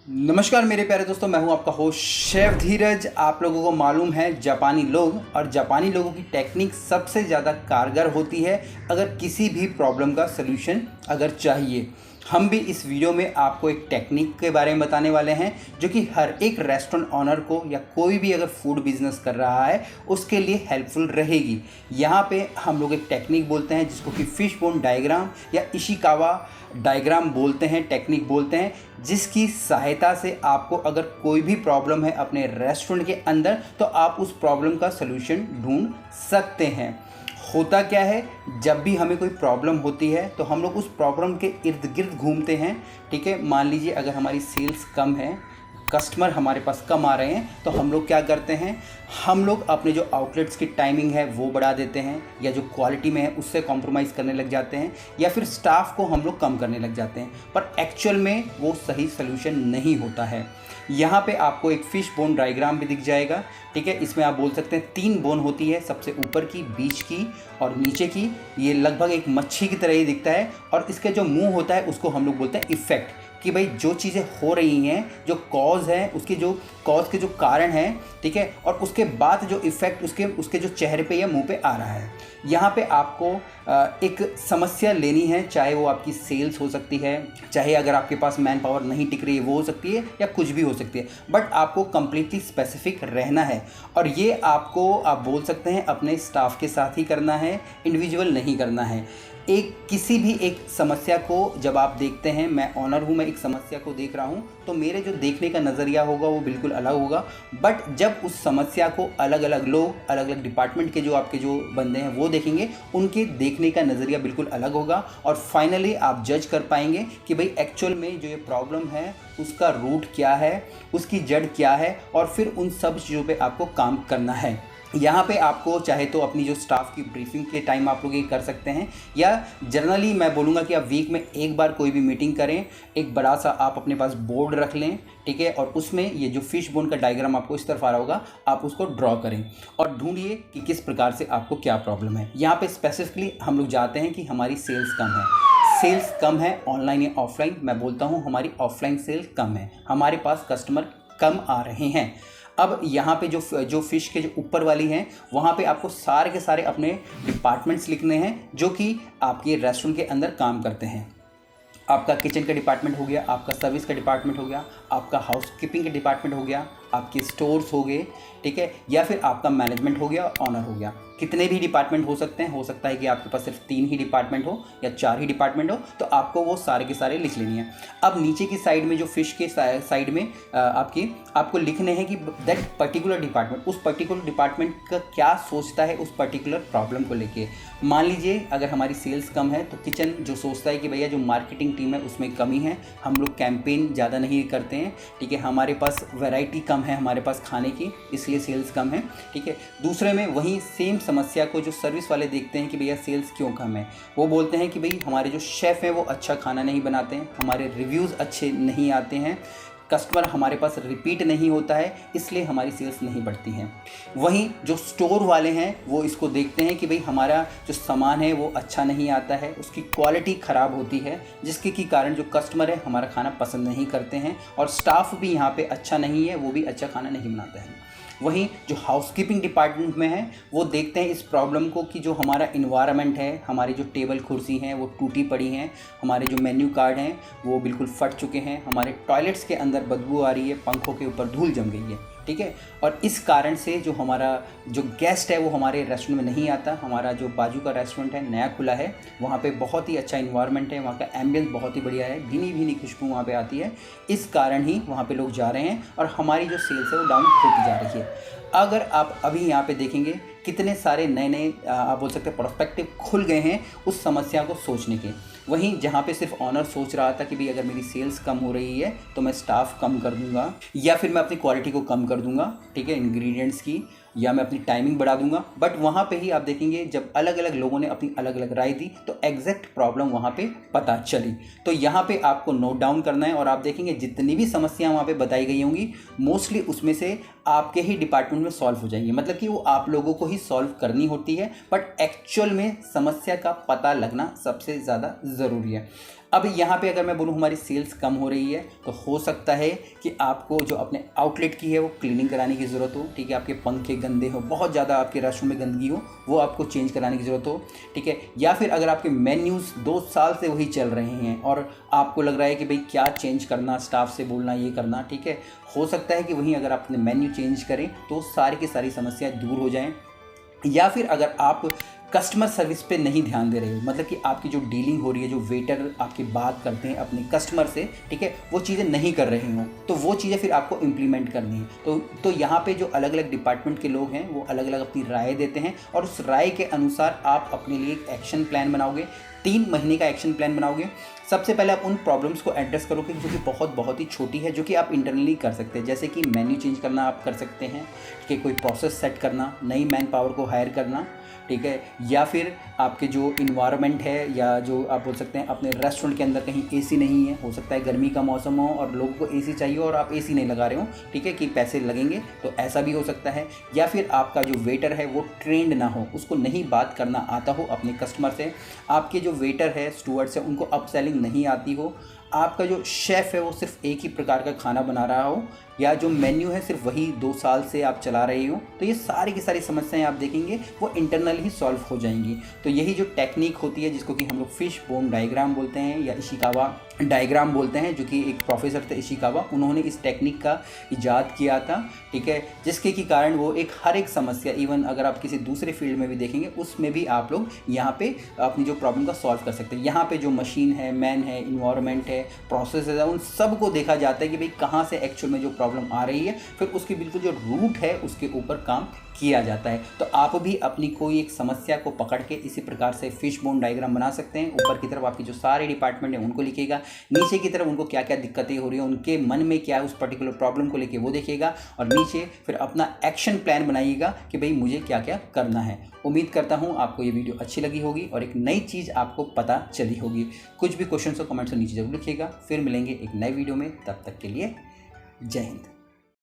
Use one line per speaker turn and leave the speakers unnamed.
नमस्कार मेरे प्यारे दोस्तों, मैं हूं आपका होस्ट शेफ धीरज। आप लोगों को मालूम है जापानी लोग और जापानी लोगों की टेक्निक सबसे ज़्यादा कारगर होती है अगर किसी भी प्रॉब्लम का सलूशन अगर चाहिए। हम भी इस वीडियो में आपको एक टेक्निक के बारे में बताने वाले हैं जो कि हर एक रेस्टोरेंट ऑनर को या कोई भी अगर फूड बिजनेस कर रहा है उसके लिए हेल्पफुल रहेगी। यहाँ पे हम लोग एक टेक्निक बोलते हैं जिसको कि फिश बोन डायग्राम या इशिकावा डायग्राम बोलते हैं, टेक्निक बोलते हैं, जिसकी सहायता से आपको अगर कोई भी प्रॉब्लम है अपने रेस्टोरेंट के अंदर तो आप उस प्रॉब्लम का सलूशन ढूंढ सकते हैं। होता क्या है, जब भी हमें कोई प्रॉब्लम होती है तो हम लोग उस प्रॉब्लम के इर्द गिर्द घूमते हैं। ठीक है, मान लीजिए अगर हमारी सेल्स कम है, कस्टमर हमारे पास कम आ रहे हैं तो हम लोग क्या करते हैं, हम लोग अपने जो आउटलेट्स की टाइमिंग है वो बढ़ा देते हैं या जो क्वालिटी में है उससे कॉम्प्रोमाइज़ करने लग जाते हैं या फिर स्टाफ को हम लोग कम करने लग जाते हैं, पर एक्चुअल में वो सही सलूशन नहीं होता है। यहाँ पे आपको एक फ़िश बोन डायग्राम भी दिख जाएगा। ठीक है, इसमें आप बोल सकते हैं 3 बोन होती है, सबसे ऊपर की, बीच की और नीचे की। ये लगभग एक मच्छी की तरह ही दिखता है और इसके जो मुंह होता है उसको हम लोग बोलते हैं इफ़ेक्ट, कि भाई जो चीज़ें हो रही हैं, जो कॉज है, उसकी जो कॉज के जो कारण हैं, ठीक है, और उसके बाद जो इफ़ेक्ट उसके जो चेहरे पे या मुंह पे आ रहा है। यहाँ पे आपको एक समस्या लेनी है, चाहे वो आपकी सेल्स हो सकती है, चाहे अगर आपके पास मैन पावर नहीं टिक रही है वो हो सकती है या कुछ भी हो सकती है, बट आपको कंप्लीटली स्पेसिफिक रहना है। और ये आपको आप बोल सकते हैं अपने स्टाफ के साथ ही करना है, इंडिविजुअल नहीं करना है। किसी भी एक समस्या को जब आप देखते हैं, मैं ऑनर हूँ, मैं एक समस्या को देख रहा हूँ तो मेरे जो देखने का नज़रिया होगा वो बिल्कुल अलग होगा, बट जब उस समस्या को अलग अलग लोग, अलग अलग डिपार्टमेंट के जो आपके जो बंदे हैं वो देखेंगे, उनके देखने का नज़रिया बिल्कुल अलग होगा और फाइनली आप जज कर पाएंगे कि भाई एक्चुअल में जो ये प्रॉब्लम है उसका रूट क्या है, उसकी जड़ क्या है और फिर उन सब चीज़ों पर आपको काम करना है। यहाँ पे आपको चाहे तो अपनी जो स्टाफ की ब्रीफिंग के टाइम आप लोग ये कर सकते हैं, या जनरली मैं बोलूँगा कि आप वीक में एक बार कोई भी मीटिंग करें, एक बड़ा सा आप अपने पास बोर्ड रख लें, ठीक है, और उसमें ये जो फिश बोन का डायग्राम आपको इस तरफ आ रहा होगा, आप उसको ड्रॉ करें और ढूंढिए कि किस प्रकार से आपको क्या प्रॉब्लम है। यहाँ पे स्पेसिफिकली हम लोग जाते हैं कि हमारी सेल्स कम है, सेल्स कम है ऑनलाइन या ऑफलाइन। मैं बोलता हूँ हमारी ऑफलाइन सेल्स कम है, हमारे पास कस्टमर कम आ रहे हैं। अब यहाँ पे जो फ़िश के जो ऊपर वाली हैं वहाँ पे आपको सारे के सारे अपने डिपार्टमेंट्स लिखने हैं जो कि आपके रेस्टोरेंट के अंदर काम करते हैं। आपका किचन का डिपार्टमेंट हो गया, आपका सर्विस का डिपार्टमेंट हो गया, आपका हाउसकीपिंग का डिपार्टमेंट हो गया, आपके स्टोर्स हो गए, ठीक है, या फिर आपका मैनेजमेंट हो गया, ऑनर हो गया। कितने भी डिपार्टमेंट हो सकते हैं, हो सकता है कि आपके पास सिर्फ 3 ही डिपार्टमेंट हो या 4 ही डिपार्टमेंट हो, तो आपको वो सारे के सारे लिख लेनी है। अब नीचे की साइड में जो फिश के साइड में आपको लिखने हैं कि दैट पर्टिकुलर डिपार्टमेंट, उस पर्टिकुलर डिपार्टमेंट का क्या सोचता है उस पर्टिकुलर प्रॉब्लम को लेके। मान लीजिए अगर हमारी सेल्स कम है तो किचन जो सोचता है कि भैया जो मार्केटिंग टीम है उसमें कमी है, हम लोग कैंपेन ज़्यादा नहीं करते हैं, ठीक है, हमारे पास वैरायटी कम है हमारे पास खाने की, इसलिए सेल्स कम है, ठीक है। दूसरे में वही सेम समस्या को जो सर्विस वाले देखते हैं कि भैया सेल्स क्यों कम है, वो बोलते हैं कि भाई हमारे जो शेफ़ हैं वो अच्छा खाना नहीं बनाते हैं, हमारे रिव्यूज़ अच्छे नहीं आते हैं, कस्टमर हमारे पास रिपीट नहीं होता है, इसलिए हमारी सेल्स नहीं बढ़ती हैं। वहीं जो स्टोर वाले हैं वो इसको देखते हैं कि भाई हमारा जो सामान है वो अच्छा नहीं आता है, उसकी क्वालिटी ख़राब होती है, जिसके की कारण जो कस्टमर है हमारा खाना पसंद नहीं करते हैं और स्टाफ भी यहाँ पे अच्छा नहीं है, वो भी अच्छा खाना नहीं बनाता है। वहीं जो हाउसकीपिंग डिपार्टमेंट में है वो देखते हैं इस प्रॉब्लम को कि जो हमारा इन्वायरमेंट है, हमारी जो टेबल कुर्सी हैं वो टूटी पड़ी हैं, हमारे जो मेन्यू कार्ड हैं वो बिल्कुल फट चुके हैं, हमारे टॉयलेट्स के अंदर बदबू आ रही है, पंखों के ऊपर धूल जम गई है, ठीक है, और इस कारण से जो हमारा जो गेस्ट है वो हमारे रेस्टोरेंट में नहीं आता। हमारा जो बाजू का रेस्टोरेंट है नया खुला है, वहाँ पे बहुत ही अच्छा इन्वायरमेंट है, वहाँ का एम्बियंस बहुत ही बढ़िया है, भीनी भीनी खुशबू वहाँ पे आती है, इस कारण ही वहाँ पे लोग जा रहे हैं और हमारी जो सेल्स है वो डाउन होती जा रही है। अगर आप अभी यहाँ पे देखेंगे कितने सारे नए नए आप बोल सकते हैं प्रोस्पेक्टिव खुल गए हैं उस समस्या को सोचने के। वहीं जहाँ पे सिर्फ ऑनर सोच रहा था कि भाई अगर मेरी सेल्स कम हो रही है तो मैं स्टाफ कम कर दूंगा या फिर मैं अपनी क्वालिटी को कम कर दूंगा, ठीक है, इंग्रेडिएंट्स की, या मैं अपनी टाइमिंग बढ़ा दूंगा, बट वहाँ पे ही आप देखेंगे जब अलग अलग लोगों ने अपनी अलग अलग राय दी तो एग्जैक्ट प्रॉब्लम वहाँ पे पता चली। तो यहाँ पे आपको नोट डाउन करना है और आप देखेंगे जितनी भी समस्याएं वहाँ पे बताई गई होंगी मोस्टली उसमें से आपके ही डिपार्टमेंट में सॉल्व हो जाएंगी, मतलब कि वो आप लोगों को ही सॉल्व करनी होती है, बट एक्चुअल में समस्या का पता लगना सबसे ज़्यादा ज़रूरी है। अब यहाँ पे अगर मैं बोलूँ हमारी सेल्स कम हो रही है तो हो सकता है कि आपको जो अपने आउटलेट की है वो क्लीनिंग कराने की ज़रूरत हो, ठीक है। आपके पंखे गंदे हो, बहुत ज़्यादा आपके रेस्टोरेंट में गंदगी हो, वो आपको चेंज कराने की ज़रूरत हो, ठीक है। या फिर अगर आपके मेन्यूज़ 2 साल से वही चल रहे हैं और आपको लग रहा है कि भाई क्या चेंज करना, स्टाफ से बोलना, ये करना, ठीक है। हो सकता है कि वहीं अगर आप अपने मेन्यू चेंज करें तो सारी की सारी समस्याएँ दूर हो जाएँ। या फिर अगर आप कस्टमर सर्विस पे नहीं ध्यान दे रहे हो, मतलब कि आपकी जो डीलिंग हो रही है, जो वेटर आपकी बात करते हैं अपने कस्टमर से, ठीक है, वो चीज़ें नहीं कर रहे हो, तो वो चीज़ें फिर आपको इम्प्लीमेंट करनी है। तो यहाँ पे जो अलग अलग डिपार्टमेंट के लोग हैं वो अलग अलग अपनी राय देते हैं और उस राय के अनुसार आप अपने लिए एक एक्शन प्लान बनाओगे। 3 महीने का एक्शन प्लान बनाओगे। सबसे पहले आप उन प्रॉब्लम्स को एड्रेस करोगे जो कि बहुत ही छोटी है, जो कि आप इंटरनली कर सकते हैं, जैसे कि मेन्यू चेंज करना आप कर सकते हैं, ठीक है, कोई प्रोसेस सेट करना, नई मैन पावर को हायर करना, ठीक है, या फिर आपके जो इन्वायरमेंट है या जो आप बोल सकते हैं अपने रेस्टोरेंट के अंदर कहीं एसी नहीं है, हो सकता है गर्मी का मौसम हो और लोगों को एसी चाहिए और आप एसी नहीं लगा रहे हो, ठीक है, कि पैसे लगेंगे, तो ऐसा भी हो सकता है। या फिर आपका जो वेटर है वो ट्रेंड ना हो, उसको नहीं बात करना आता हो अपने कस्टमर से, आपके जो वेटर है, स्टूवर्ड्स है, उनको अपसेलिंग नहीं आती हो, आपका जो शेफ़ है वो सिर्फ एक ही प्रकार का खाना बना रहा हो, या जो मेन्यू है सिर्फ वही 2 साल से आप चला रहे हो, तो ये सारी की सारी समस्याएं आप देखेंगे वो इंटरनल ही सॉल्व हो जाएंगी। तो यही जो टेक्निक होती है जिसको कि हम लोग फिश बोन डायग्राम बोलते हैं या इशिकावा डायग्राम बोलते हैं, जो कि एक प्रोफेसर थे इशिकावा, उन्होंने इस टेक्निक का इजाद किया था, ठीक है, जिसके के कारण वो हर एक समस्या, इवन अगर आप किसी दूसरे फील्ड में भी देखेंगे उसमें भी आप लोग यहाँ पे अपनी जो प्रॉब्लम का सॉल्व कर सकते हैं। यहाँ पे जो मशीन है, मैन है, इन्वायरमेंट है, प्रोसेस है, उन सब को देखा जाता है कि भाई कहाँ से एक्चुअल में जो प्रॉब्लम आ रही है, फिर उसकी बिल्कुल जो रूट है उसके ऊपर काम किया जाता है। तो आप भी अपनी कोई एक समस्या को पकड़ के इसी प्रकार से फिश बोन डायग्राम बना सकते हैं। ऊपर की तरफ आपकी जो सारे डिपार्टमेंट है उनको लिखिएगा, नीचे की तरफ उनको क्या क्या दिक्कतें हो रही हैं, उनके मन में क्या है उस पर्टिकुलर प्रॉब्लम को लेके वो देखिएगा, और नीचे फिर अपना एक्शन प्लान बनाइएगा कि भाई मुझे क्या क्या करना है। उम्मीद करता हूँ आपको ये वीडियो अच्छी लगी होगी और एक नई चीज़ आपको पता चली होगी। कुछ भी क्वेश्चन हो कमेंट्स में नीचे जरूर लिखिएगा। फिर मिलेंगे एक नए वीडियो में, तब तक के लिए जय हिंद।